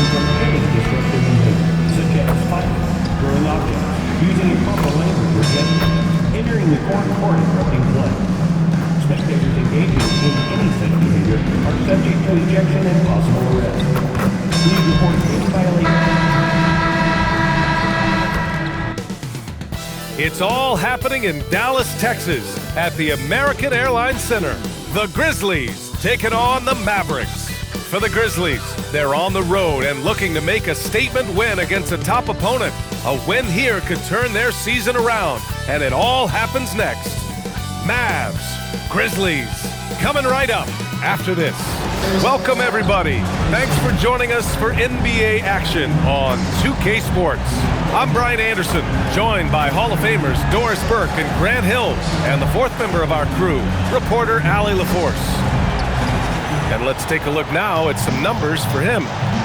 suffering from any disruptive behavior, such as fighting, throwing objects, using improper language or gestures, entering the court or interrupting play. Spectators engaging in any such behavior are subject to ejection and possible arrest. Please report any violation. It's all happening in Dallas, Texas, at the American Airlines Center. The Grizzlies taking on the Mavericks. For the Grizzlies, they're on the road and looking to make a statement win against a top opponent. A win here could turn their season around, and it all happens next. Mavs, Grizzlies, coming right up after this. Welcome, everybody. Thanks for joining us for NBA action on 2K Sports. I'm Brian Anderson, joined by Hall of Famers Doris Burke and Grant Hill, and the fourth member of our crew, reporter Allie LaForce. And let's take a look now at some numbers for him.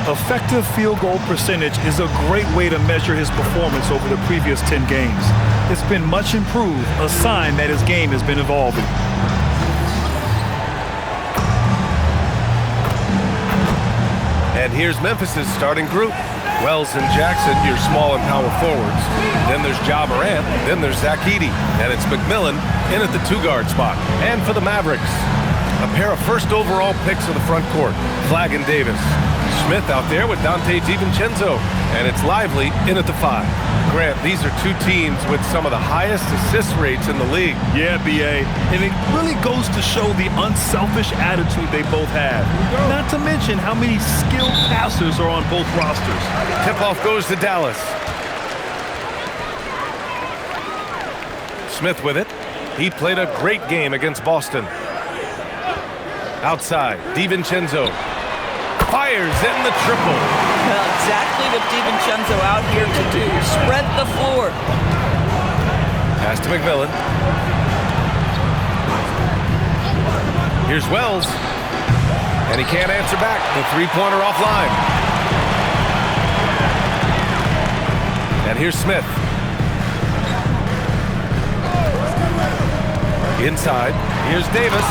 Effective field goal percentage is a great way to measure his performance over the previous 10 games. It's been much improved, a sign that his game has been evolving. And here's Memphis's starting group. Wells and Jackson, your small and power forwards. Then there's Ja Morant. Then there's Zach Edey. And it's Mcmillan in at the two-guard spot. And for the Mavericks, a pair of first overall picks of the front court, Flagg and Davis. Smith out there with Dante DiVincenzo. And it's Lively in at the 5. Grant, these are two teams with some of the highest assist rates in the league. Yeah, B.A. And it really goes to show the unselfish attitude they both have. Not to mention how many skilled passers are on both rosters. Tip-off goes to Dallas. Smith with it. He played a great game against Boston. Outside, DiVincenzo fires in the triple. Well, exactly what DiVincenzo out here to do. Spread the floor. Pass to Mcmillan. Here's Wells. And he can't answer back. The three-pointer offline. And here's Smith. Inside. Here's Davis.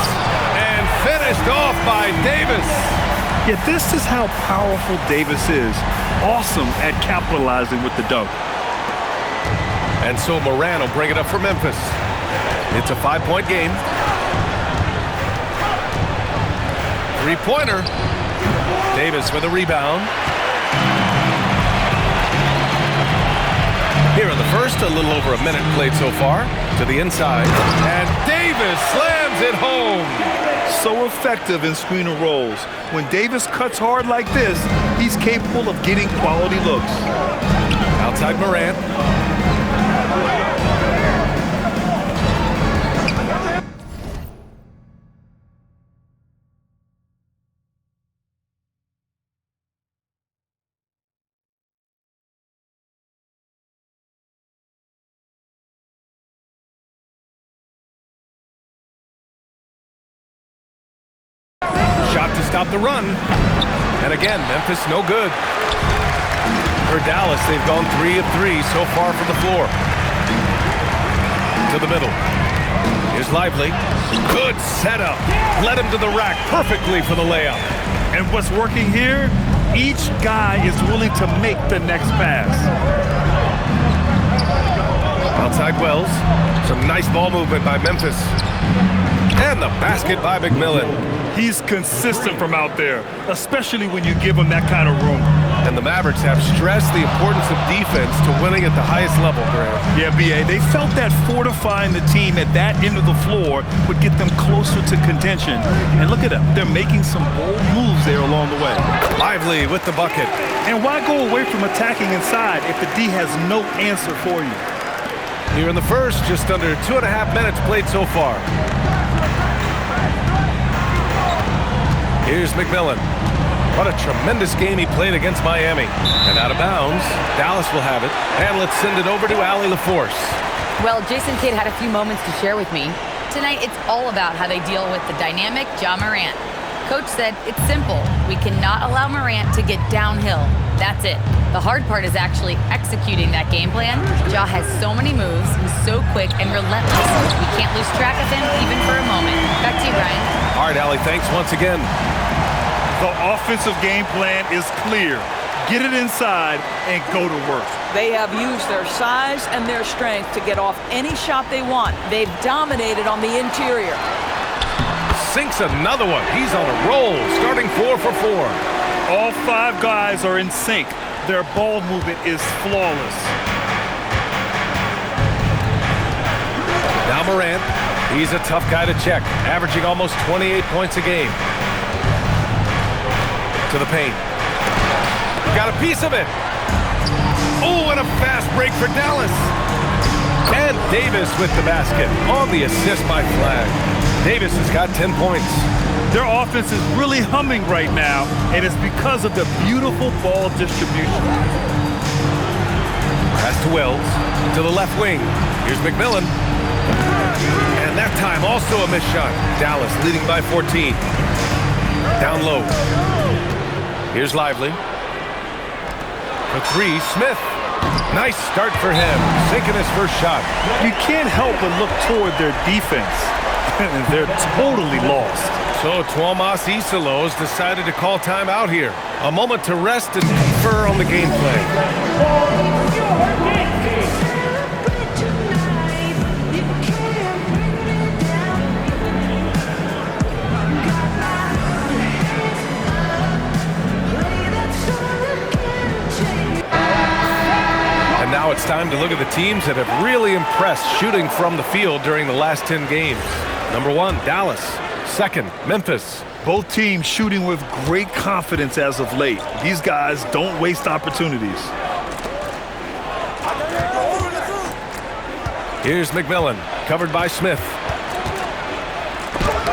And finished off by Davis. Yeah, this is how powerful Davis is. Awesome at capitalizing with the dunk. And so Moran will bring it up for Memphis. It's a 5-point game. Three-pointer. Davis with a rebound. Here in the first, a little over a minute played so far. To the inside. And Davis slams it home. So effective in screen and rolls. When Davis cuts hard like this, he's capable of getting quality looks. Outside Morant. Shot to stop the run. And again, Memphis no good. For Dallas, they've gone 3 of 3 so far from the floor. To the middle. Here's Lively. Good setup. Led him to the rack perfectly for the layup. And what's working here? Each guy is willing to make the next pass. Outside Wells. Some nice ball movement by Memphis. And the basket by Mcmillan. He's consistent from out there, especially when you give him that kind of room. And the Mavericks have stressed the importance of defense to winning at the highest level, Grant. Yeah, B.A., they felt that fortifying the team at that end of the floor would get them closer to contention. And look at them. They're making some bold moves there along the way. Lively with the bucket. And why go away from attacking inside if the D has no answer for you? Here in the first, just under 2.5 minutes played so far. Here's Mcmillan. What a tremendous game he played against Miami. And out of bounds, Dallas will have it. And let's send it over to Allie LaForce. Well, Jason Kidd had a few moments to share with me. Tonight, it's all about how they deal with the dynamic Ja Morant. Coach said it's simple. We cannot allow Morant to get downhill. That's it. The hard part is actually executing that game plan. Ja has so many moves. He's so quick and relentless. We can't lose track of him even for a moment. Back to you, Brian. All right, Allie, thanks once again. The offensive game plan is clear. get it inside, and go to work. They have used their size and their strength to get off any shot they want. They've dominated on the interior. Sinks another one. He's on a roll, starting 4 for 4. All 5 guys are in sync. Their ball movement is flawless. Now Morant. He's a tough guy to check, averaging almost 28 points a game. To the paint. Got a piece of it. Oh, and a fast break for Dallas. And Davis with the basket on the assist by Flag. Davis has got 10 points. Their offense is really humming right now, and it's because of the beautiful ball distribution. Pass to Wells, to the left wing. Here's Mcmillan. And that time also a missed shot. Dallas leading by 14. Down low. Here's Lively. For 3, Smith. Nice start for him, sinking his first shot. You can't help but look toward their defense. They're totally lost. So Tuomas Isalos decided to call time out here. A moment to rest and confer on the gameplay. And now it's time to look at the teams that have really impressed shooting from the field during the last 10 games. Number 1, Dallas. 2nd, Memphis. Both teams shooting with great confidence as of late. These guys don't waste opportunities. Here's Mcmillan, covered by Smith.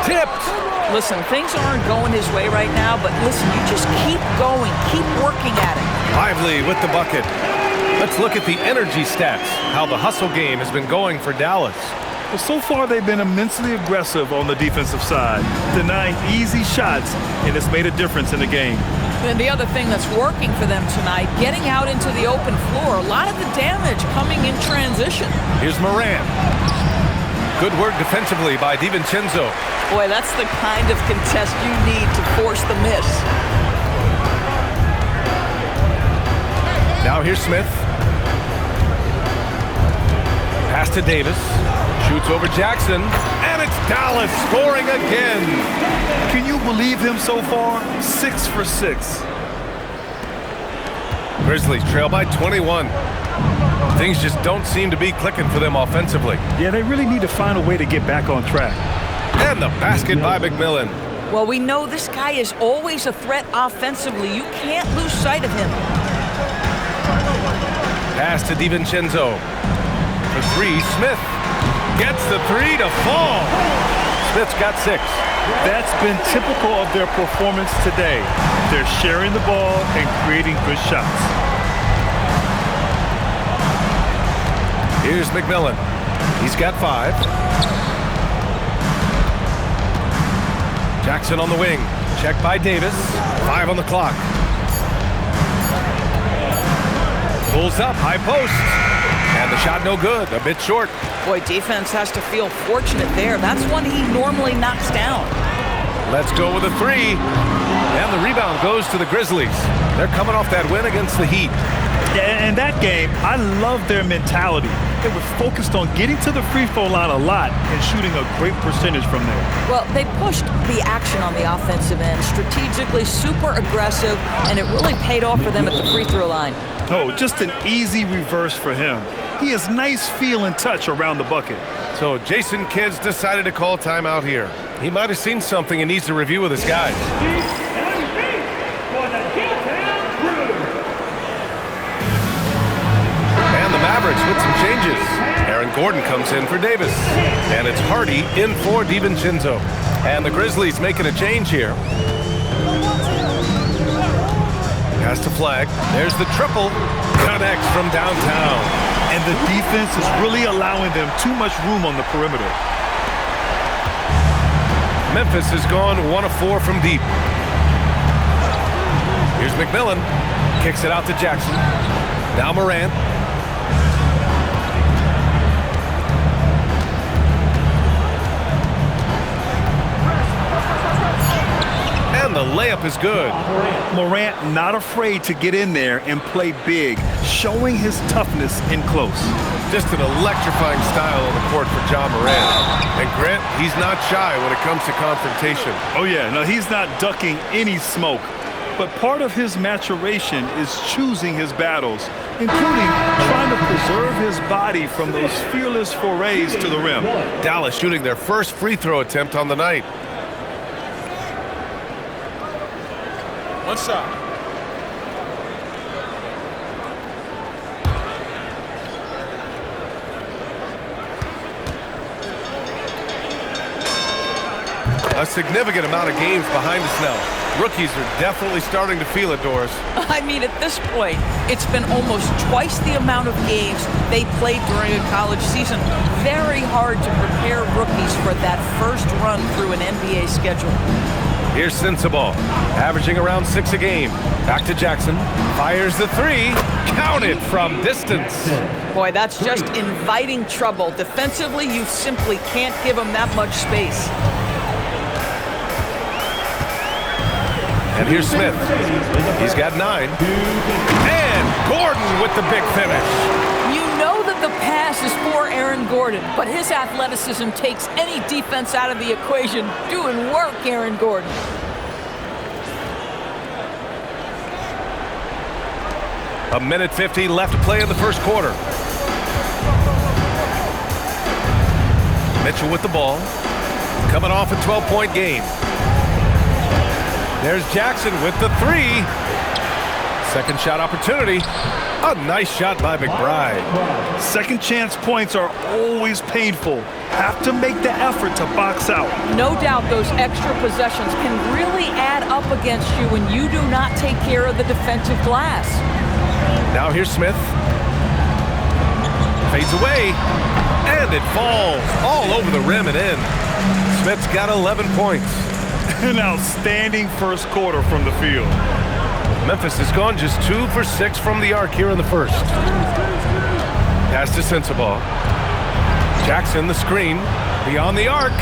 Tipped! Listen, things aren't going his way right now, but listen, you just keep going, keep working at it. Lively with the bucket. Let's look at the energy stats, how the hustle game has been going for Dallas. Well, so far they've been immensely aggressive on the defensive side, denying easy shots, and it's made a difference in the game. And the other thing that's working for them tonight, getting out into the open floor, a lot of the damage coming in transition. Here's Morant. Good work defensively by DiVincenzo. Boy, that's the kind of contest you need to force the miss. Now here's Smith. Pass to Davis. Shoots over Jackson. And it's Dallas scoring again. Can you believe him so far? 6 for 6. Grizzlies trail by 21. Things just don't seem to be clicking for them offensively. Yeah, they really need to find a way to get back on track. And the basket by Mcmillan. Well, we know this guy is always a threat offensively. You can't lose sight of him. Pass to DiVincenzo. For 3, Smith gets the 3 to fall. Smith's got 6. That's been typical of their performance today. They're sharing the ball and creating good shots. Here's Mcmillan. He's got 5. Jackson on the wing. Checked by Davis. 5 on the clock. Pulls up, high post. And the shot no good, a bit short. Boy, defense has to feel fortunate there. That's one he normally knocks down. Let's go with a 3. And the rebound goes to the Grizzlies. They're coming off that win against the Heat. Yeah, in that game, I love their mentality. They were focused on getting to the free throw line a lot and shooting a great percentage from there. Well, they pushed the action on the offensive end, strategically super aggressive, and it really paid off for them at the free throw line. Oh, just an easy reverse for him. He has nice feel and touch around the bucket. So Jason Kidd's decided to call timeout here. He might have seen something and needs to review with his guys. And the Mavericks with some changes. Aaron Gordon comes in for Davis. And it's Hardy in for DiVincenzo. And the Grizzlies making a change here. Pass to Flag. There's the triple. Connects from downtown. And the defense is really allowing them too much room on the perimeter. Memphis has gone 1 of 4 from deep. Here's Mcmillan. Kicks it out to Jackson. Now Morant. And And the layup is good. Morant not afraid to get in there and play big, showing his toughness in close. Just an electrifying style on the court for Ja Morant. And Grant, he's not shy when it comes to confrontation. Oh yeah, no, he's not ducking any smoke. But part of his maturation is choosing his battles, including trying to preserve his body from those fearless forays to the rim. Dallas shooting their first free throw attempt on the night. One shot. A significant amount of games behind us now. Rookies are definitely starting to feel it, Doris. I mean, at this point, it's been almost twice the amount of games they played during a college season. Very hard to prepare rookies for that first run through an NBA schedule. Here's Sensabaugh, averaging around 6 a game. Back to Jackson, fires the three, counted from distance. Boy, that's just inviting trouble. Defensively, you simply can't give them that much space. And here's Smith. He's got 9. And Gordon with the big finish. You know that the pass is for Aaron Gordon, but his athleticism takes any defense out of the equation. Doing work, Aaron Gordon. A minute 50 left to play in the first quarter. Mitchell with the ball. Coming off a 12-point game. There's Jackson with the three. Second shot opportunity. A nice shot by McBride. Second chance points are always painful. Have to make the effort to box out. No doubt those extra possessions can really add up against you when you do not take care of the defensive glass. Now here's Smith. Fades away. And it falls all over the rim and in. Smith's got 11 points. An outstanding first quarter from the field. Memphis has gone just 2 for 6 from the arc here in the first. Pass to Sensabaugh. Jackson the screen. Beyond the arc.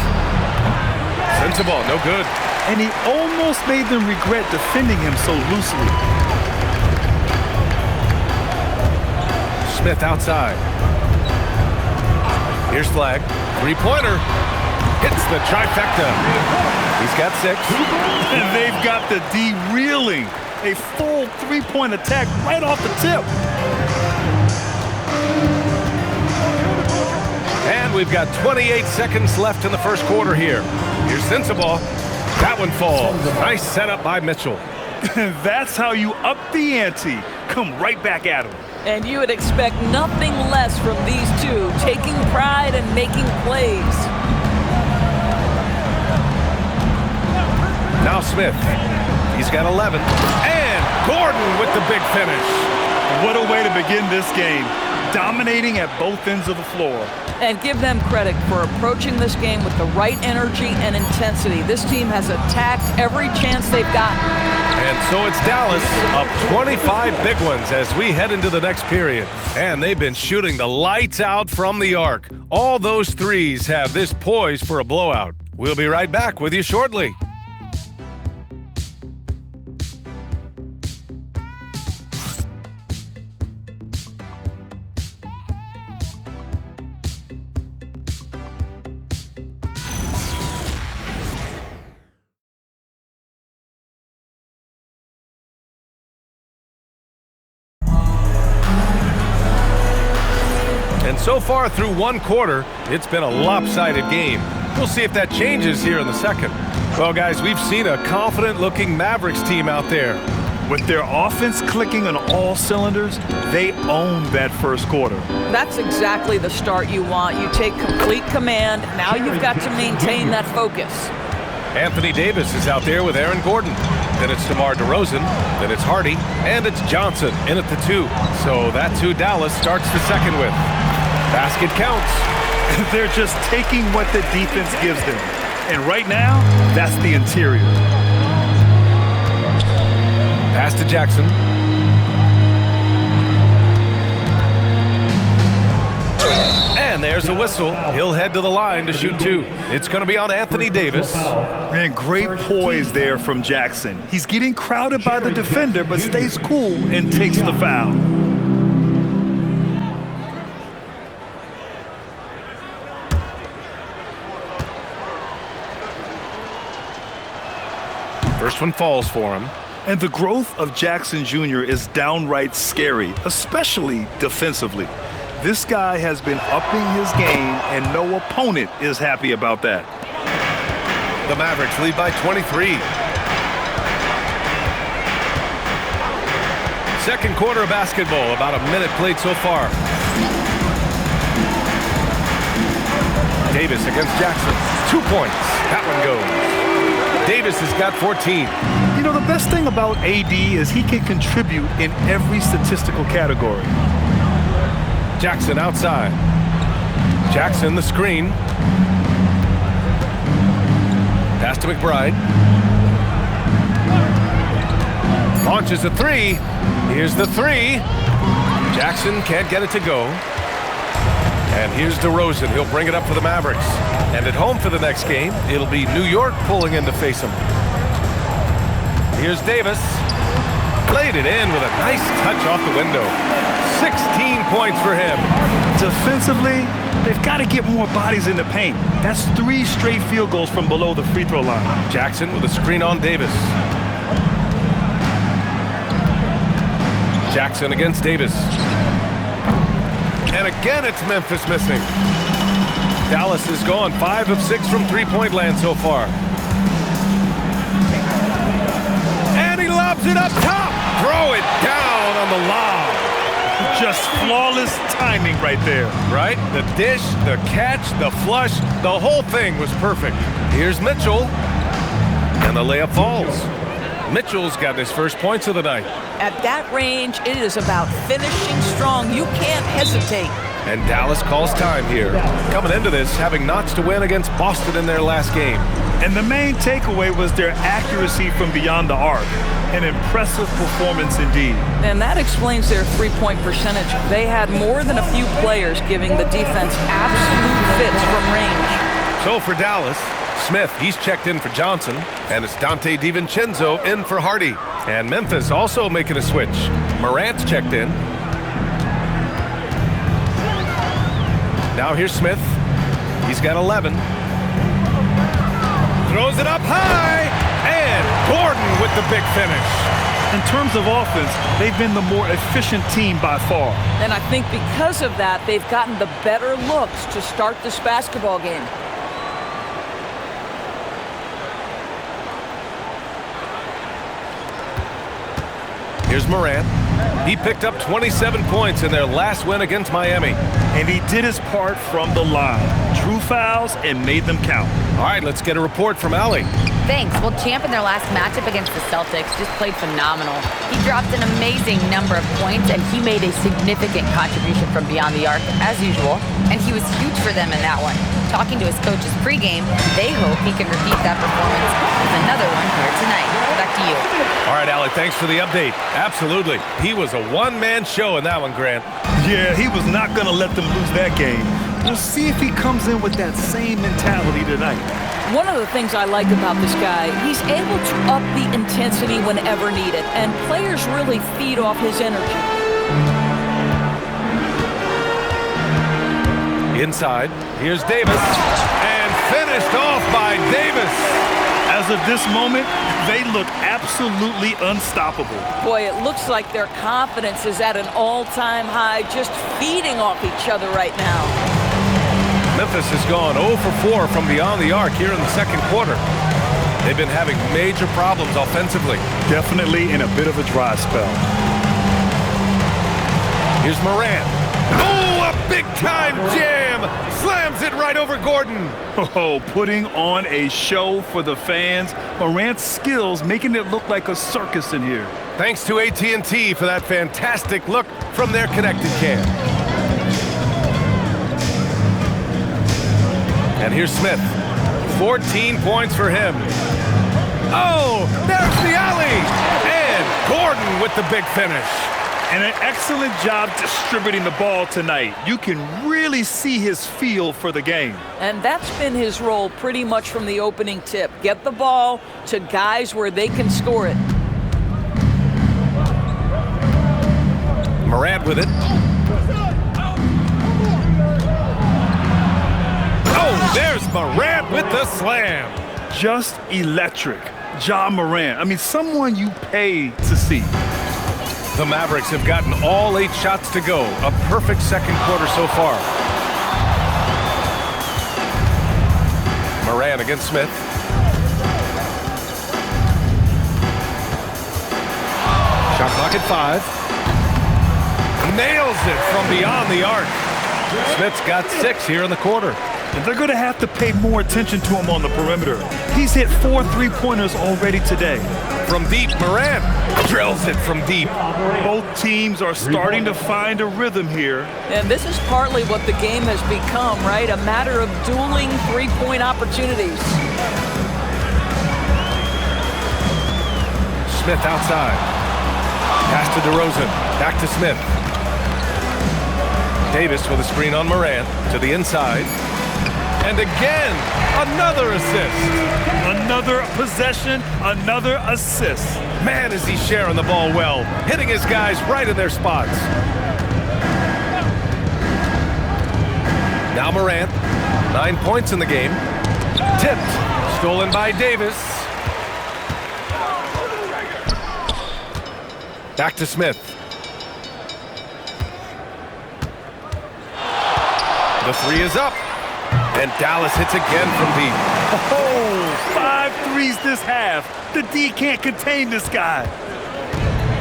Sensabaugh, no good. And he almost made them regret defending him so loosely. Smith outside. Here's Flag. Three-pointer. Hits the trifecta. He's got 6. And they've got the D reeling. A full three-point attack right off the tip. And we've got 28 seconds left in the first quarter here. Here's Sensabaugh. That one falls. Nice setup by Mitchell. That's how you up the ante. Come right back at him. And you would expect nothing less from these two, taking pride and making plays. Now Smith. He's got 11. And Gordon with the big finish. What a way to begin this game. Dominating at both ends of the floor. And give them credit for approaching this game with the right energy and intensity. This team has attacked every chance they've gotten. And so it's Dallas up 25 big ones as we head into the next period. And they've been shooting the lights out from the arc. All those threes have this poised for a blowout. We'll be right back with you shortly. And so far through one quarter, it's been a lopsided game. We'll see if that changes here in the second. Well, guys, we've seen a confident-looking Mavericks team out there. With their offense clicking on all cylinders, they owned that first quarter. That's exactly the start you want. You take complete command. Now you've got to maintain that focus. Anthony Davis is out there with Aaron Gordon. Then it's DeMar DeRozan. Then it's Hardy. And it's Johnson in at the 2. So that's who Dallas starts the second with. Basket counts. They're just taking what the defense gives them. And right now, that's the interior. Pass to Jackson. And there's There's a whistle. He'll head to the line to shoot two. It's going to be on Anthony Davis. Man, great poise there from Jackson. He's getting crowded by the defender, but stays cool and takes the foul. First one falls for him. And the growth of Jackson Jr. is downright scary, especially defensively. This guy has been upping his game, and no opponent is happy about that. The Mavericks lead by 23. Second quarter of basketball, about a minute played so far. Davis against Jackson. 2 points. That one goes. Davis has got 14. You know, the best thing about AD is he can contribute in every statistical category. Jackson outside. Jackson the screen. Pass to McBride. Launches a three. Here's the three. Jackson can't get it to go. And here's DeRozan. He'll bring it up for the Mavericks. And at home for the next game, it'll be New York pulling in to face him. Here's Davis. Played it in with a nice touch off the window. 16 points for him. Defensively, they've got to get more bodies in the paint. That's 3 straight field goals from below the free throw line. Jackson with a screen on Davis. Jackson against Davis. And again, it's Memphis missing. Dallas has gone 5 of 6 from three-point land so far. And he lobs it up top. Throw it down on the lob. Just flawless timing right there. Right? The dish, the catch, the flush, the whole thing was perfect. Here's Mitchell. And the layup falls. Mitchell's got his first points of the night. At that range, it is about finishing strong. You can't hesitate. And Dallas calls time here. Coming into this, having notched a win against Boston in their last game. And the main takeaway was their accuracy from beyond the arc. An impressive performance indeed. And that explains their three-point percentage. They had more than a few players giving the defense absolute fits from range. So for Dallas, Smith, he's checked in for Johnson, and it's Dante DiVincenzo in for Hardy. And Memphis also making a switch. Morant's checked in. Now here's Smith. He's got 11. Throws it up high, and Gordon with the big finish. In terms of offense, they've been the more efficient team by far. And I think because of that, they've gotten the better looks to start this basketball game. Here's Morant. He picked up 27 points in their last win against Miami. And he did his part from the line. Drew fouls and made them count. All right, let's get a report from Allie. Thanks. Well, Champ in their last matchup against the Celtics just played phenomenal. He dropped an amazing number of points, and he made a significant contribution from beyond the arc, as usual. And he was huge for them in that one. Talking to his coaches pregame, they hope he can repeat that performance with another one here tonight. Back to you. All right, Allie, thanks for the update. Absolutely. He was a one-man show in that one, Grant. Yeah, he was not going to let them lose that game. We'll see if he comes in with that same mentality tonight. One of the things I like about this guy, he's able to up the intensity whenever needed, and players really feed off his energy. Inside, here's Davis, and finished off by Davis. As of this moment, they look absolutely unstoppable. Boy, it looks like their confidence is at an all-time high, just feeding off each other right now. Memphis has gone 0 for 4 from beyond the arc here in the second quarter. They've been having major problems offensively. Definitely in a bit of a dry spell. Here's Morant. Oh, a big-time jam! Slams it right over Gordon. Oh, putting on a show for the fans. Morant's skills making it look like a circus in here. Thanks to AT&T for that fantastic look from their connected cam. And here's Smith. 14 points for him. Oh, there's the alley! And Gordon with the big finish. And an excellent job distributing the ball tonight. You can really see his feel for the game. And that's been his role pretty much from the opening tip. Get the ball to guys where they can score it. Morant with it. Oh, there's Morant with the slam. Just electric. Ja Morant. I mean, someone you pay to see. The Mavericks have gotten all 8 shots to go. A perfect second quarter so far. Morant against Smith. Shot clock at 5. Nails it from beyond the arc. Smith's got 6 here in the quarter. And they're going to have to pay more attention to him on the perimeter. He's hit 4 3-pointers already today. From deep, Morant drills it from deep. Both teams are starting to find a rhythm here. And this is partly what the game has become, right? A matter of dueling three-point opportunities. Smith outside. Pass to DeRozan. Back to Smith. Davis with a screen on Morant to the inside. And again, another assist. Another possession, another assist. Man, is he sharing the ball well, hitting his guys right in their spots. Now Morant, 9 points in the game. Tipped, stolen by Davis. Back to Smith. The 3 is up. And Dallas hits again from deep. Oh, 5 threes this half. The D can't contain this guy.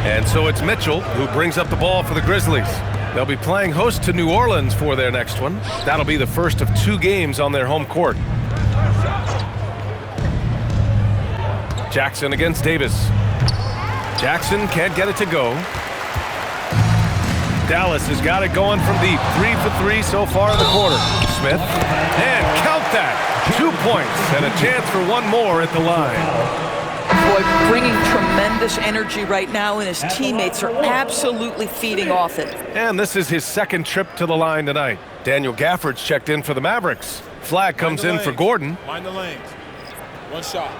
And so it's Mitchell who brings up the ball for the Grizzlies. They'll be playing host to New Orleans for their next one. That'll be the first of 2 games on their home court. Jackson against Davis. Jackson can't get it to go. Dallas has got it going from deep. 3 for 3 so far in the quarter. Smith, and count that. 2 points and a chance for one more at the line. Boy, bringing tremendous energy right now, and his teammates are absolutely feeding off it. And this is his second trip to the line tonight. Daniel Gafford's checked in for the Mavericks. Flag comes in for Gordon. Mind the lanes. 1 shot.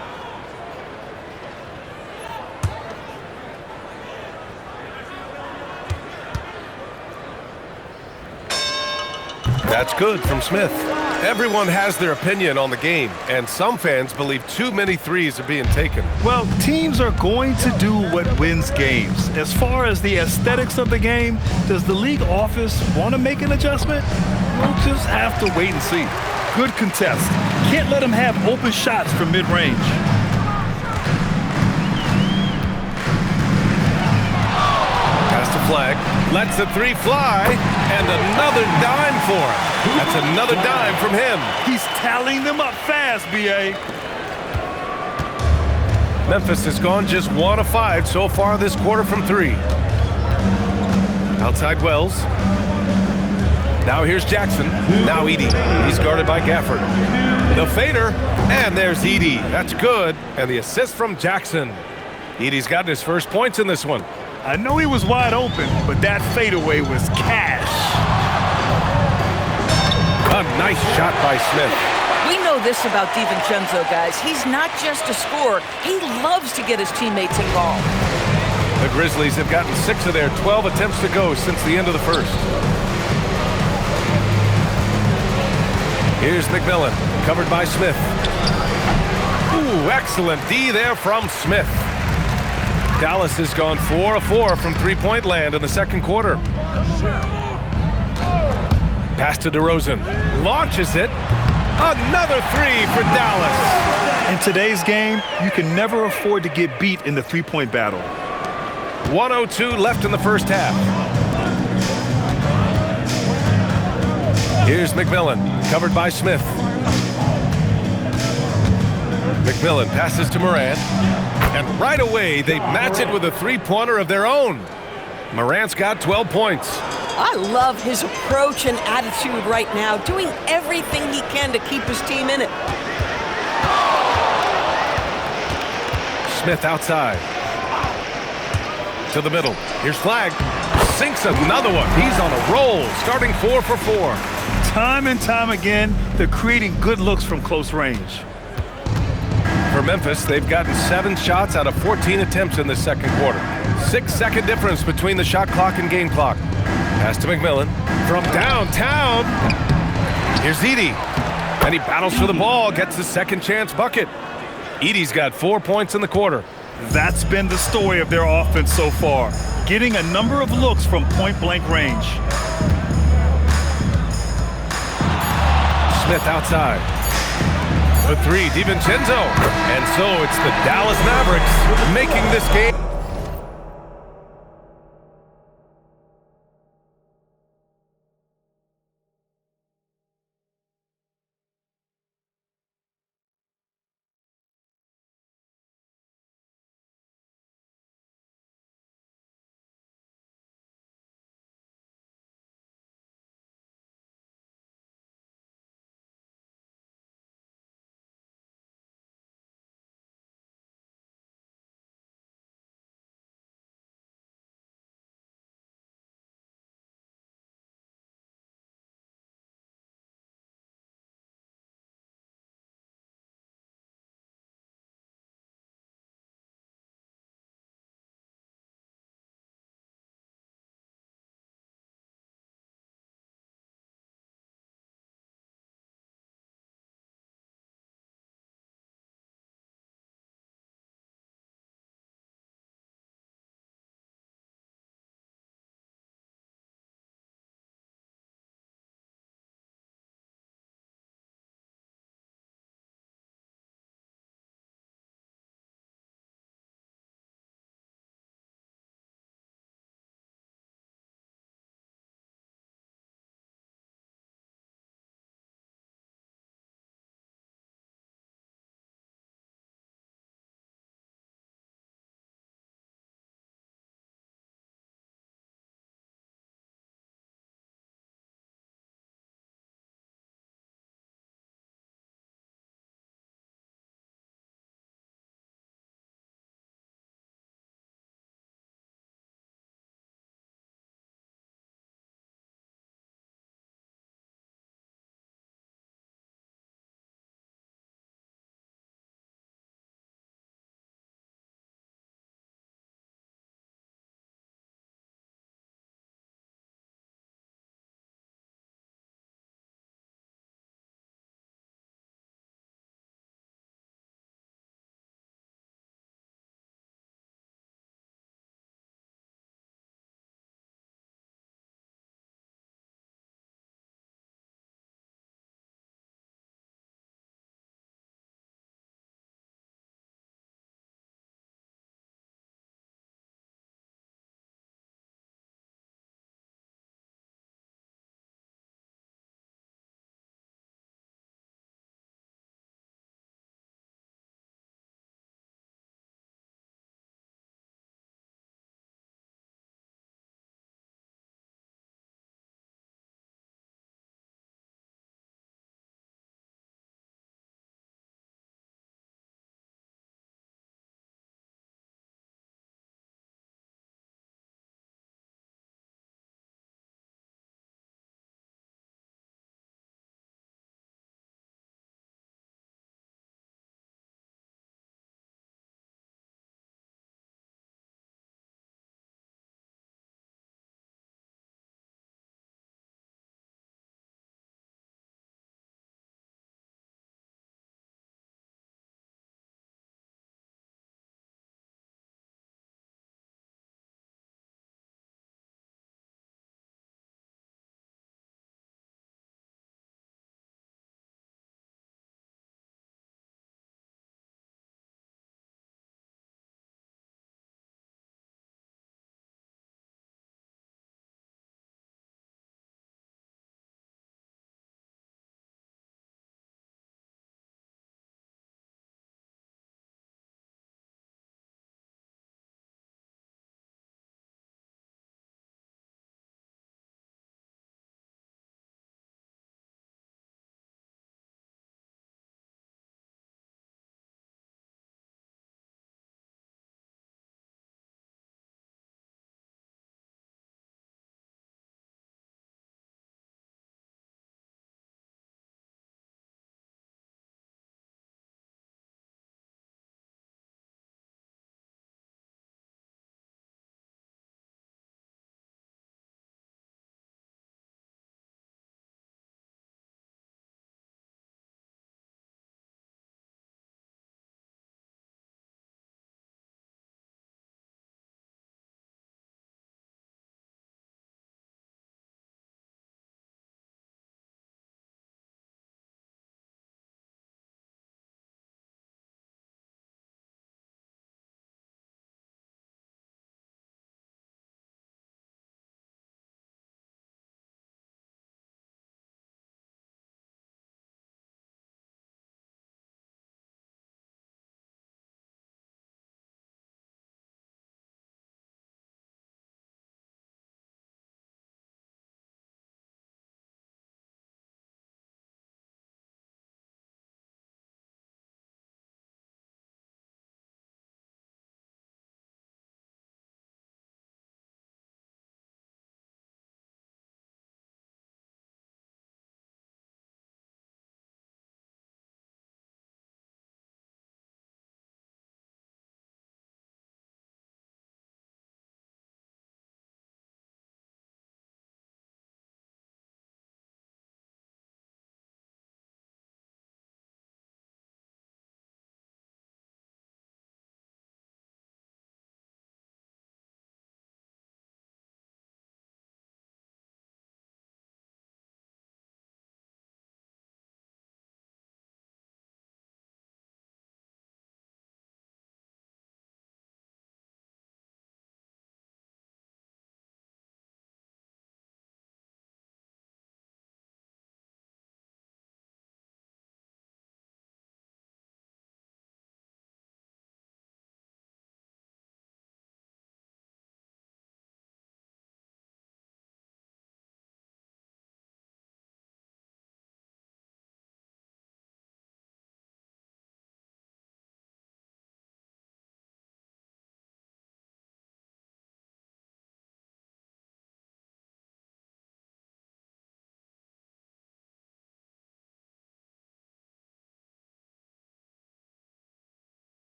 That's good from Smith. Everyone has their opinion on the game, and some fans believe too many threes are being taken. Well, teams are going to do what wins games. As far as the aesthetics of the game, does the league office want to make an adjustment? We'll just have to wait and see. Good contest. Can't let them have open shots from mid-range. Pass to Flag. Lets the 3 fly, and another dime for him. That's another dime from him. He's tallying them up fast, B.A. Memphis has gone just 1 of 5 so far this quarter from 3. Outside Wells. Now here's Jackson. Now Edey. He's guarded by Gafford. The fader, and there's Edey. That's good, and the assist from Jackson. Edey's gotten his first points in this one. I know he was wide open, but that fadeaway was cash. A nice shot by Smith. We know this about DiVincenzo, guys. He's not just a scorer. He loves to get his teammates involved. The Grizzlies have gotten 6 of their 12 attempts to go since the end of the first. Here's Mcmillan, covered by Smith. Ooh, excellent D there from Smith. Dallas has gone 4 of 4 from three-point land in the second quarter. Pass to DeRozan. Launches it. Another 3 for Dallas. In today's game, you can never afford to get beat in the three-point battle. 1:02 left in the first half. Here's Mcmillan, covered by Smith. Mcmillan passes to Morant. And right away, they match it with a 3-pointer of their own. Morant's got 12 points. I love his approach and attitude right now, doing everything he can to keep his team in it. Smith outside. To the middle. Here's Flag. sinks another one. He's on a roll, starting 4 for 4. Time and time again, they're creating good looks from close range. For Memphis, they've gotten 7 shots out of 14 attempts in the second quarter. 6-second difference between the shot clock and game clock. Pass to Mcmillan. From downtown, here's Edey. And he battles for the ball, gets the second chance bucket. Edey's got 4 points in the quarter. That's been the story of their offense so far, getting a number of looks from point-blank range. Smith outside. For 3, DiVincenzo. And so it's the Dallas Mavericks making this game.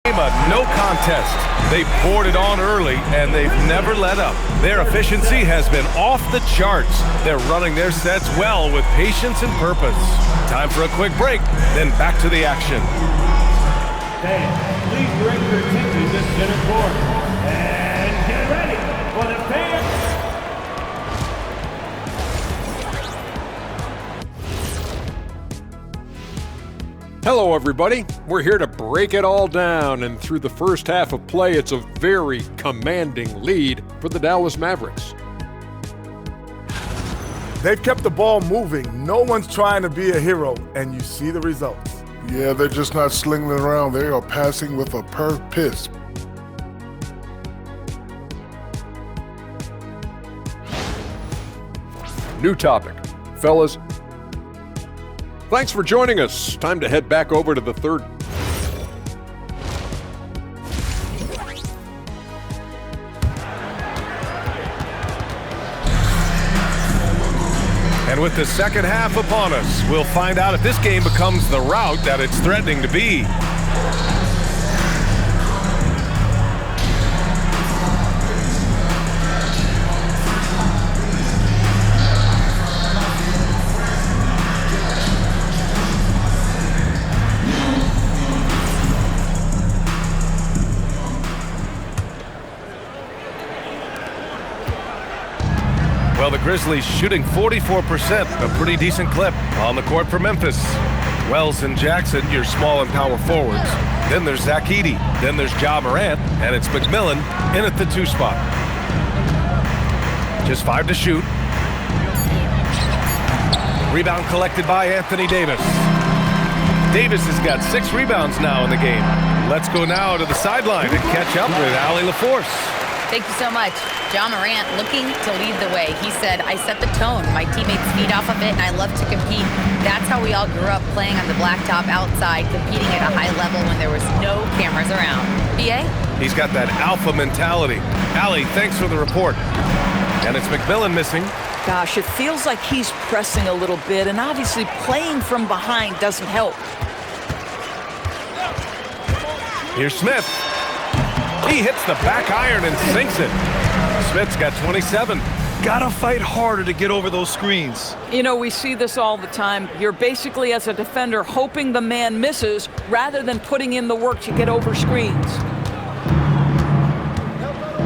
A no contest. They poured it on early, and they've never let up. Their efficiency has been off the charts. They're running their sets well with patience and purpose. Time for a quick break, then back to the action. Fans, please direct your attention to center court. And get ready for the fans. Hello, everybody. We're here to break it all down, and through the first half of play, it's a very commanding lead for the Dallas Mavericks. They've kept the ball moving. No one's trying to be a hero, and you see the results. Yeah, they're just not slinging it around. They are passing with a purpose. New topic. Fellas, thanks for joining us. Time to head back over to the third. And with the second half upon us, we'll find out if this game becomes the rout that it's threatening to be. Well, the Grizzlies shooting 44%, a pretty decent clip on the court for Memphis. Wells and Jackson, your small and power forwards. Then there's Zach Edey. Then there's Ja Morant, and it's Mcmillan in at the 2 spot. Just 5 to shoot. Rebound collected by Anthony Davis. Davis has got 6 rebounds now in the game. Let's go now to the sideline to catch up with Allie LaForce. Thank you so much. Ja Morant looking to lead the way. He said, I set the tone. My teammates feed off of it, and I love to compete. That's how we all grew up, playing on the blacktop outside, competing at a high level when there was no cameras around. BA? He's got that alpha mentality. Allie, thanks for the report. And it's Mcmillan missing. Gosh, it feels like he's pressing a little bit, and obviously playing from behind doesn't help. Here's Smith. He hits the back iron and sinks it. Smith's got 27. Gotta fight harder to get over those screens. You know, we see this all the time. You're basically, as a defender, hoping the man misses rather than putting in the work to get over screens.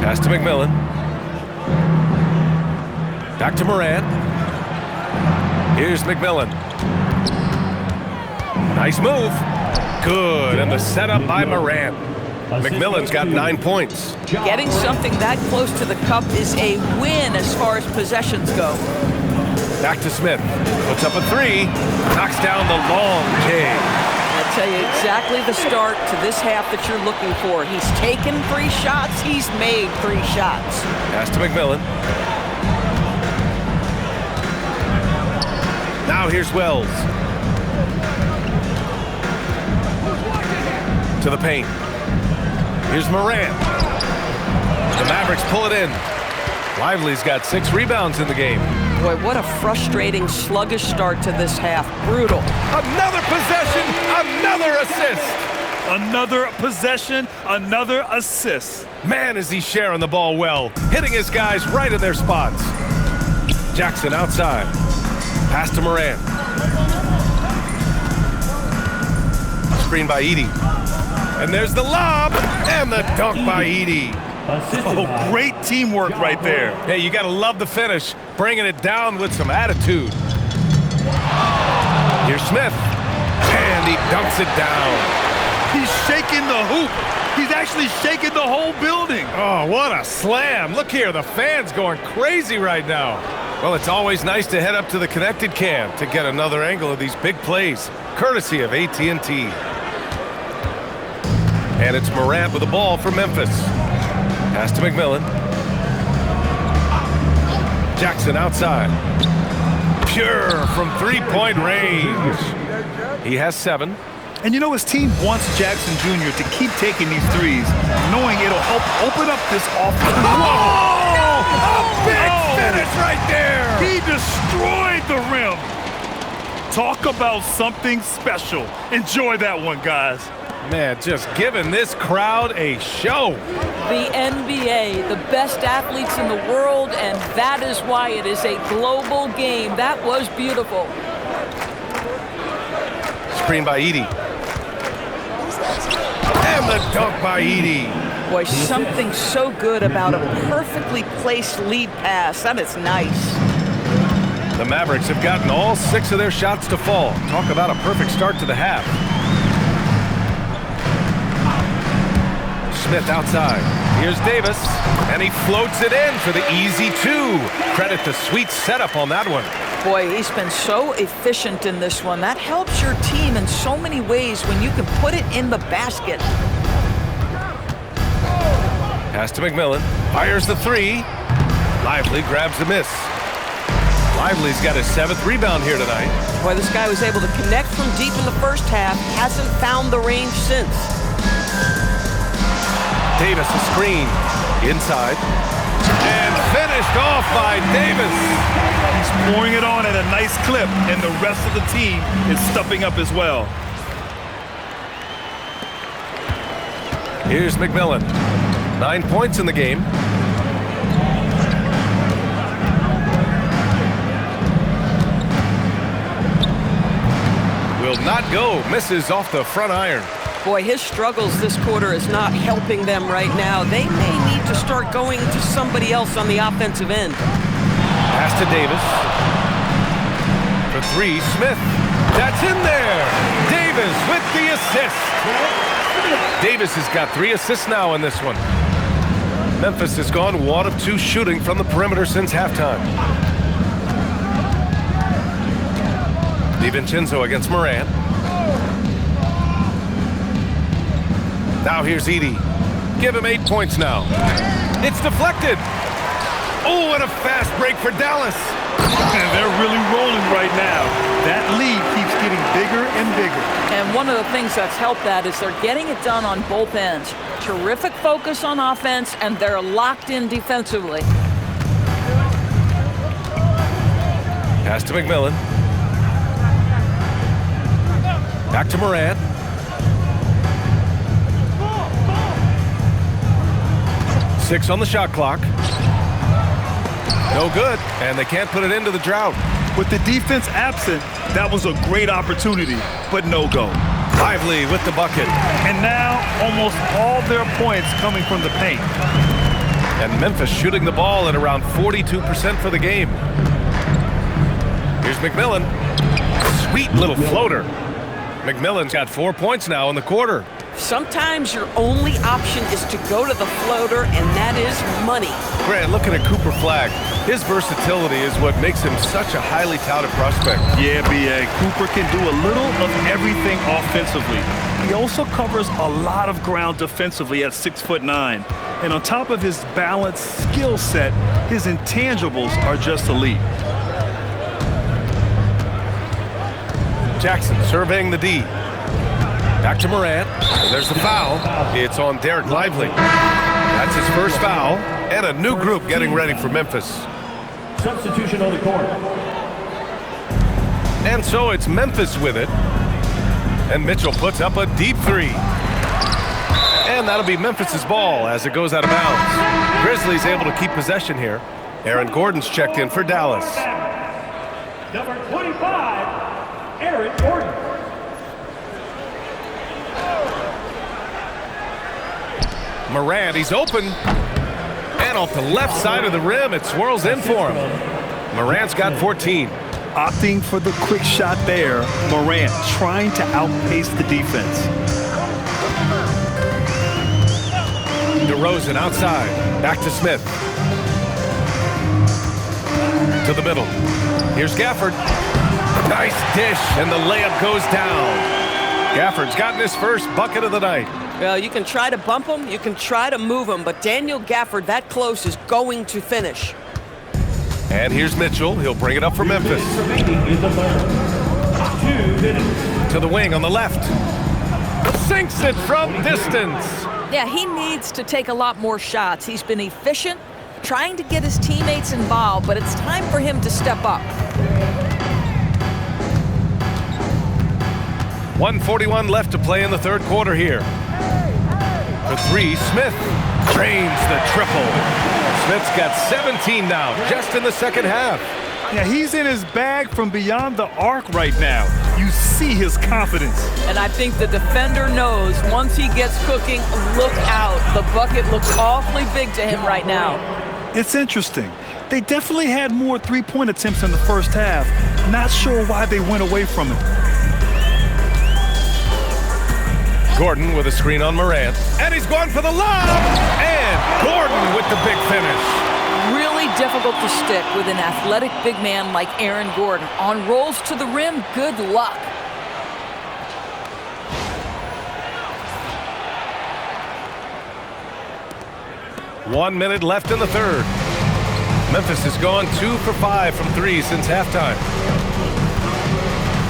Pass to Mcmillan. Back to Morant. Here's Mcmillan. Nice move. Good, and the setup by Morant. Mcmillan's got 9 points. Getting something that close to the cup is a win as far as possessions go. Back to Smith. Puts up a 3. Knocks down the long J. I'll tell you exactly the start to this half that you're looking for. He's taken 3 shots. He's made 3 shots. Pass to Mcmillan. Now here's Wells. To the paint. Here's Morant. The Mavericks pull it in. Lively's got 6 rebounds in the game. Boy, what a frustrating, sluggish start to this half. Brutal. Another possession, another assist. Another possession, another assist. Man, is he sharing the ball well, hitting his guys right in their spots. Jackson outside. Pass to Morant. Screen by Edey. And there's the lob and the dunk by Edey. Oh, great teamwork right there. Hey, you got to love the finish, bringing it down with some attitude. Here's Smith, and he dunks it down. He's shaking the hoop. He's actually shaking the whole building. Oh, what a slam. Look here, the fans going crazy right now. Well, it's always nice to head up to the connected cam to get another angle of these big plays, courtesy of AT&T. And it's Morant with the ball for Memphis. Pass to Mcmillan. Jackson outside. Pure from 3-point range. He has 7. And you know, his team wants Jackson Jr. to keep taking these threes, knowing it'll help open up this offense. Oh! A big finish right there! He destroyed the rim. Talk about something special. Enjoy that one, guys. Man, just giving this crowd a show. The NBA, the best athletes in the world, and that is why it is a global game. That was beautiful. Screen by Edey. And the dunk by Edey. Boy, something so good about a perfectly placed lead pass. That is nice. The Mavericks have gotten all 6 of their shots to fall. Talk about a perfect start to the half. Smith outside. Here's Davis, and he floats it in for the easy 2. Credit the sweet setup on that one. Boy, he's been so efficient in this one. That helps your team in so many ways when you can put it in the basket. Pass to Mcmillan. Fires the 3. Lively grabs the miss. Lively's got his 7th rebound here tonight. Boy, this guy was able to connect from deep in the first half. Hasn't found the range since. Davis a screen. Inside. And finished off by Davis. He's pouring it on at a nice clip, and the rest of the team is stepping up as well. Here's Mcmillan. 9 points in the game. Will not go. Misses off the front iron. Boy, his struggles this quarter is not helping them right now. They may need to start going to somebody else on the offensive end. Pass to Davis. For 3, Smith. That's in there. Davis with the assist. Davis has got 3 assists now in this one. Memphis has gone 1 of 2 shooting from the perimeter since halftime. DiVincenzo against Morant. Now here's Edey. Give him 8 points now. It's deflected. Oh, and a fast break for Dallas. And they're really rolling right now. That lead keeps getting bigger and bigger. And one of the things that's helped that is they're getting it done on both ends. Terrific focus on offense, and they're locked in defensively. Pass to Mcmillan. Back to Morant. Six on the shot clock. No good, and they can't put it into the drought. With the defense absent, that was a great opportunity, but no go. Lively with the bucket. And now, almost all their points coming from the paint. And Memphis shooting the ball at around 42% for the game. Here's Mcmillan. Sweet little floater. Mcmillan's got 4 points now in the quarter. Sometimes your only option is to go to the floater, and that is money. Grant, looking at Cooper Flagg, his versatility is what makes him such a highly touted prospect. Yeah, B.A. Cooper can do a little of everything offensively. He also covers a lot of ground defensively at 6'9". And on top of his balanced skill set, his intangibles are just elite. Jackson surveying the D. Back to Morant. And there's the foul. It's on Derek Lively. That's his first foul. And a new group getting ready for Memphis. Substitution on the court. And so it's Memphis with it. And Mitchell puts up a deep 3. And that'll be Memphis's ball as it goes out of bounds. Grizzlies able to keep possession here. Aaron Gordon's checked in for Dallas. Number 25, Aaron Gordon. Morant, he's open. And off the left side of the rim, it swirls in for him. Morant's got 14. Opting for the quick shot there, Morant trying to outpace the defense. DeRozan outside. Back to Smith. To the middle. Here's Gafford. Nice dish, and the layup goes down. Gafford's gotten his first bucket of the night. Well, you can try to bump him, you can try to move him, but Daniel Gafford, that close, is going to finish. And here's Mitchell. He'll bring it up for Memphis. Remaining in the third. 2 minutes. To the wing on the left. Sinks it from distance. Yeah, he needs to take a lot more shots. He's been efficient, trying to get his teammates involved, but it's time for him to step up. 1:41 left to play in the third quarter here. For three, Smith drains the triple. Smith's got 17 now, just in the second half. Yeah, he's in his bag from beyond the arc right now. You see his confidence. And I think the defender knows once he gets cooking, look out. The bucket looks awfully big to him right now. It's interesting. They definitely had more three-point attempts in the first half. Not sure why they went away from it. Gordon with a screen on Morant. And he's going for the lob! And Gordon with the big finish. Really difficult to stick with an athletic big man like Aaron Gordon. On rolls to the rim, good luck. One minute left in the third. Memphis has gone 2 for 5 from three since halftime.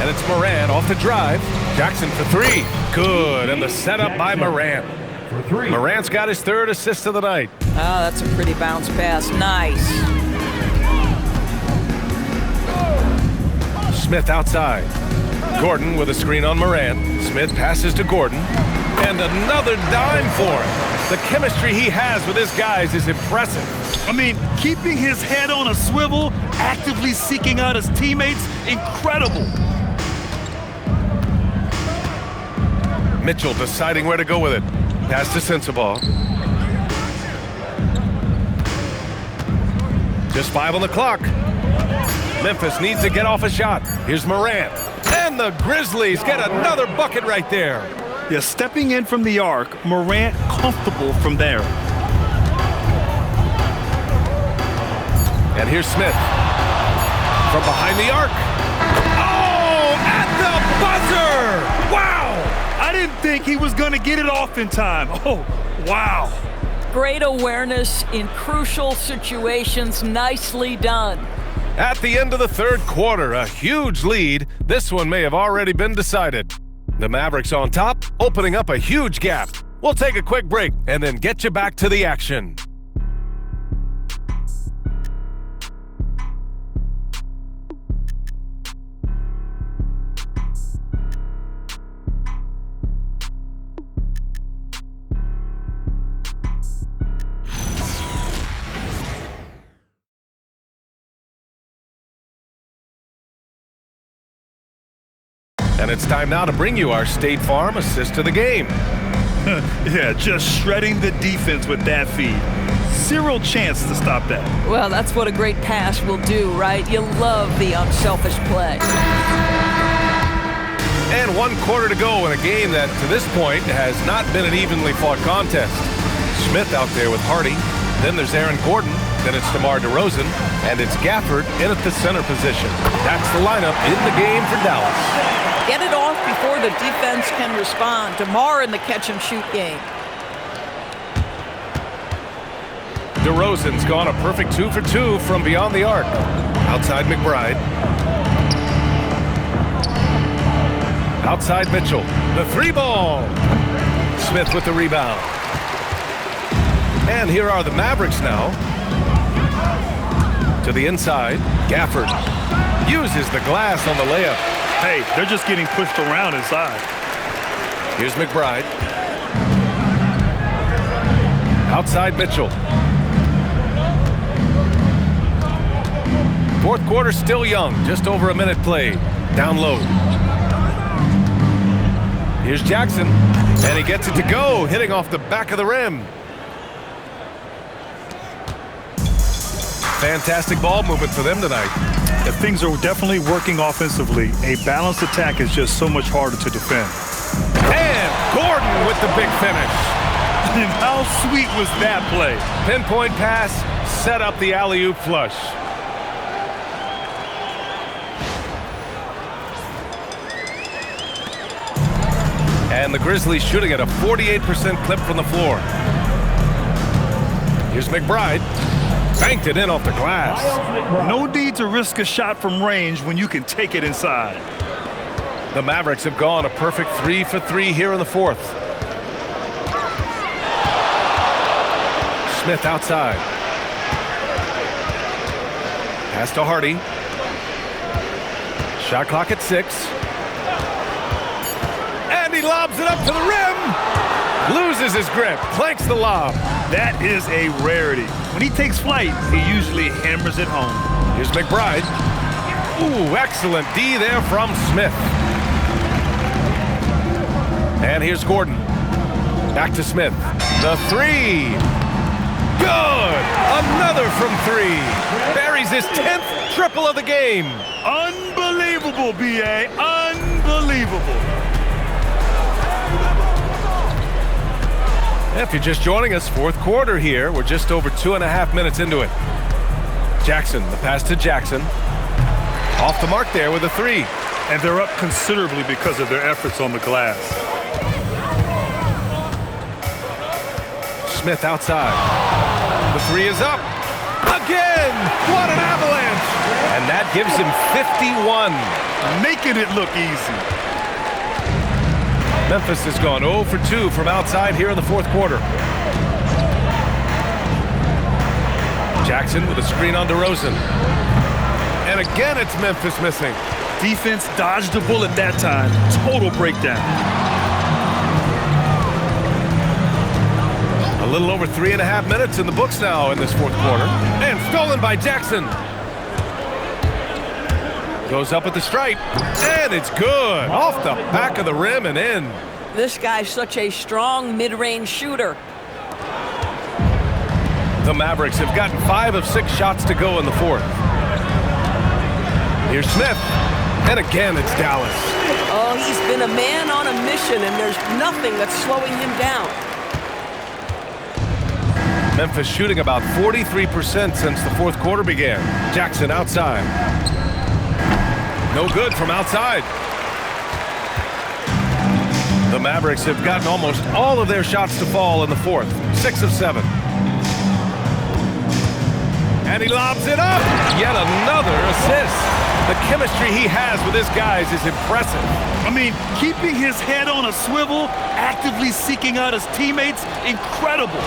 And it's Morant off the drive. Jackson for three. Good. And the setup by Morant. For three. Morant's got his third assist of the night. Oh, that's a pretty bounce pass. Nice. Smith outside. Gordon with a screen on Morant. Smith passes to Gordon. And another dime for him. The chemistry he has with his guys is impressive. I mean, keeping his head on a swivel, actively seeking out his teammates, incredible. Mitchell deciding where to go with it. Pass to Sensabaugh. Just 5 on the clock. Memphis needs to get off a shot. Here's Morant. And the Grizzlies get another bucket right there. Yeah, stepping in from the arc, Morant comfortable from there. And here's Smith. From behind the arc. Oh, at the buzzer! Wow! I didn't think he was going to get it off in time. Oh, wow. Great awareness in crucial situations. Nicely done. At the end of the third quarter, a huge lead. This one may have already been decided. The Mavericks on top, opening up a huge gap. We'll take a quick break and then get you back to the action. And it's time now to bring you our State Farm assist of the game. Yeah, just shredding the defense with that feed. Zero chance to stop that. Well, that's what a great pass will do, right? You love the unselfish play. And 1 quarter to go in a game that, to this point, has not been an evenly fought contest. Smith out there with Hardy. Then there's Aaron Gordon. Then it's DeMar DeRozan. And it's Gafford in at the center position. That's the lineup in the game for Dallas. Get it off before the defense can respond. DeMar in the catch-and-shoot game. DeRozan's gone a perfect 2 for 2 from beyond the arc. Outside McBride. Outside Mitchell. The three ball. Smith with the rebound. And here are the Mavericks now. To the inside. Gafford uses the glass on the layup. Hey, they're just getting pushed around inside. Here's McBride. Outside Mitchell. Fourth quarter still young, just over a minute played. Down low. Here's Jackson, and he gets it to go, hitting off the back of the rim. Fantastic ball movement for them tonight. Yeah, things are definitely working offensively. A balanced attack is just so much harder to defend. And Gordon with the big finish. And how sweet was that play? Pinpoint pass, set up the alley-oop flush. And the Grizzlies shooting at a 48% clip from the floor. Here's McBride. Banked it in off the glass. No need to risk a shot from range when you can take it inside. The Mavericks have gone a perfect 3 for 3 here in the fourth. Smith outside. Pass to Hardy. Shot clock at 6. lobs it up to the rim. Loses his grip, clanks the lob. That is a rarity. When he takes flight, he usually hammers it home. Here's McBride. Ooh, excellent D there from Smith. And here's Gordon. Back to Smith. The three. Good! Another from three. Buries his 10th triple of the game. Unbelievable, B.A. Unbelievable. If you're just joining us, fourth quarter here. We're just over 2.5 minutes into it. Jackson, the pass to Jackson. Off the mark there with a three. And they're up considerably because of their efforts on the glass. Smith outside. The three is up. Again! What an avalanche! And that gives him 51. Making it look easy. Memphis has gone 0 for 2 from outside here in the fourth quarter. Jackson with a screen on DeRozan. And again, it's Memphis missing. Defense dodged the bullet that time. Total breakdown. A little over 3.5 minutes in the books now in this fourth quarter. And stolen by Jackson. Goes up at the stripe. And it's good. Off the back of the rim and in. This guy's such a strong mid-range shooter. The Mavericks have gotten 5 of 6 shots to go in the fourth. Here's Smith. And again, it's Dallas. Oh, he's been a man on a mission, and there's nothing that's slowing him down. Memphis shooting about 43% since the fourth quarter began. Jackson outside. No good from outside. The Mavericks have gotten almost all of their shots to fall in the fourth. 6 of 7. And he lobs it up. Yet another assist. The chemistry he has with his guys is impressive. I mean, keeping his head on a swivel, actively seeking out his teammates, incredible.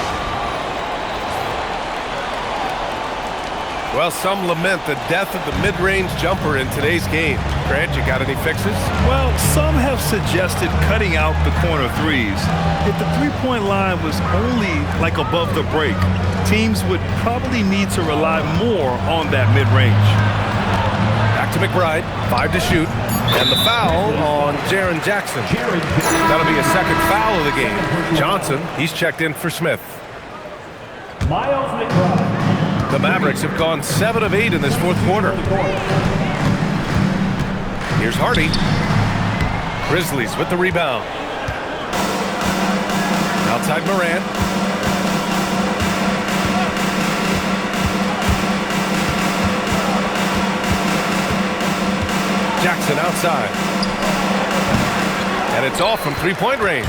Well, some lament the death of the mid-range jumper in today's game. Grant, you got any fixes? Well, some have suggested cutting out the corner threes. If the three-point line was only like above the break, teams would probably need to rely more on that mid-range. Back to McBride, 5 to shoot, and the foul on Jaren Jackson. That'll be a second foul of the game. Johnson, he's checked in for Smith. Miles McBride. The Mavericks have gone 7 of 8 in this fourth quarter. Here's Hardy. Grizzlies with the rebound. Outside Morant. Jackson outside. And it's off from three-point range.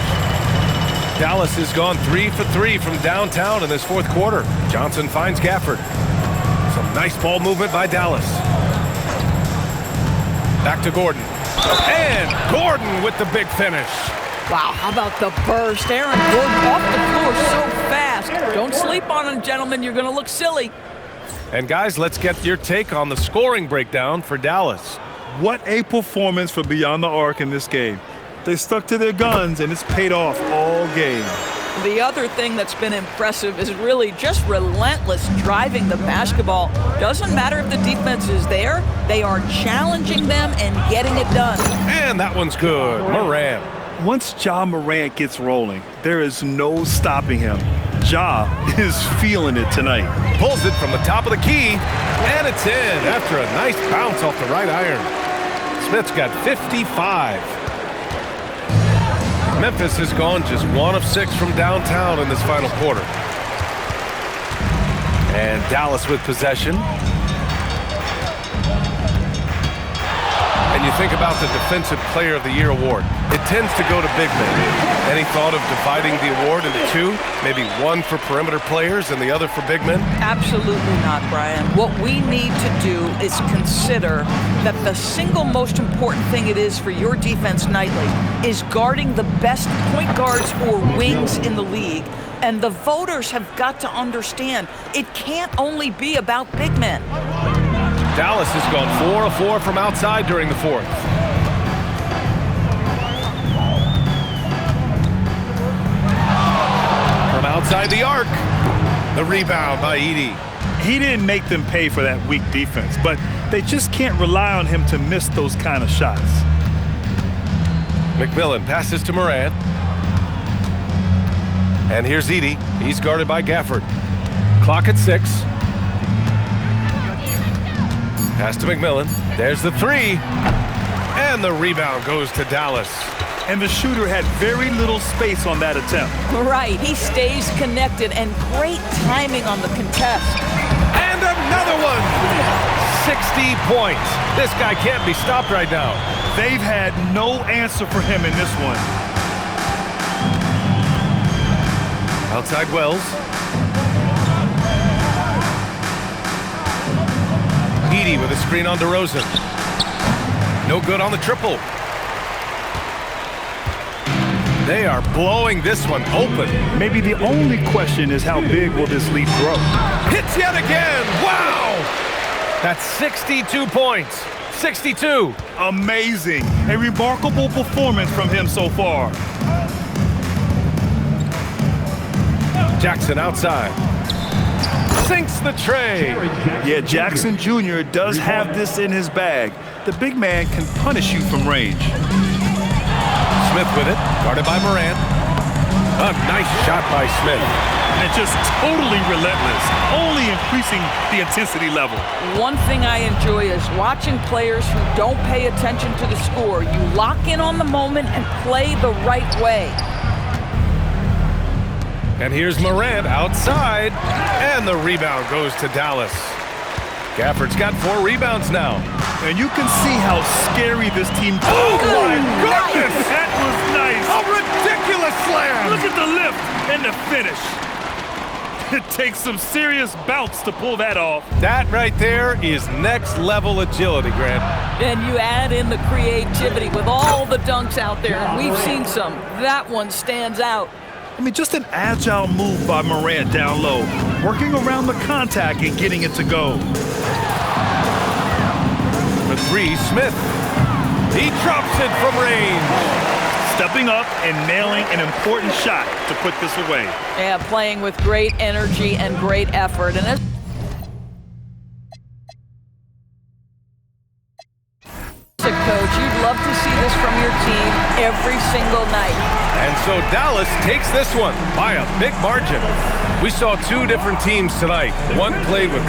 Dallas has gone 3 for 3 from downtown in this fourth quarter. Johnson finds Gafford. Some nice ball movement by Dallas. Back to Gordon. And Gordon with the big finish. Wow, how about the burst? Aaron Gordon off the floor so fast. Don't sleep on him, gentlemen. You're going to look silly. And guys, let's get your take on the scoring breakdown for Dallas. What a performance for Beyond the Arc in this game. They stuck to their guns, and it's paid off all game. The other thing that's been impressive is really just relentless driving the basketball. Doesn't matter if the defense is there, they are challenging them and getting it done. And that one's good. Morant. Once Ja Morant gets rolling, there is no stopping him. Ja is feeling it tonight. Pulls it from the top of the key, and it's in after a nice bounce off the right iron. Smith's got 55. Memphis has gone just 1 of 6 from downtown in this final quarter. And Dallas with possession. And you think about the Defensive Player of the Year award. It tends to go to big men. Any thought of dividing the award into 2? Maybe 1 for perimeter players and the other for big men? Absolutely not, Brian. What we need to do is consider that the single most important thing it is for your defense nightly is guarding the best point guards or wings in the league. And the voters have got to understand it can't only be about big men. Dallas has gone 4 of 4 from outside during the fourth. Outside the arc. The rebound by Edey. He didn't make them pay for that weak defense, but they just can't rely on him to miss those kind of shots. Mcmillan passes to Morant. And here's Edey. He's guarded by Gafford. Clock at 6. Pass to Mcmillan. There's the three. And the rebound goes to Dallas. And the shooter had very little space on that attempt. Right, he stays connected, and great timing on the contest. And another one! 60 points. This guy can't be stopped right now. They've had no answer for him in this one. Outside Wells. Edey with a screen on DeRozan. No good on the triple. They are blowing this one open. Maybe the only question is how big will this lead grow? Hits yet again! Wow! That's 62 points. 62. Amazing. A remarkable performance from him so far. Jackson outside. Sinks the tray. Yeah, Jackson Jr. does have this in his bag. The big man can punish you from range. Smith with it, guarded by Morant. A nice shot by Smith. And just totally relentless, only increasing the intensity level. One thing I enjoy is watching players who don't pay attention to the score. You lock in on the moment and play the right way. And here's Morant outside, and the rebound goes to Dallas. Gafford's got 4 rebounds now. And you can see how scary this team is. Oh my goodness! That was nice. A ridiculous slam! Look at the lift and the finish. It takes some serious bouts to pull that off. That right there is next level agility, Grant. And you add in the creativity with all the dunks out there, and we've seen some. That one stands out. I mean, just an agile move by Morant down low, working around the contact and getting it to go. For 3, Smith. He drops it from range. Stepping up and nailing an important shot to put this away. Yeah, playing with great energy and great effort. And as a coach, you'd love to see this from your team every single night. And so Dallas takes this one by a big margin. We saw 2 different teams tonight. One played with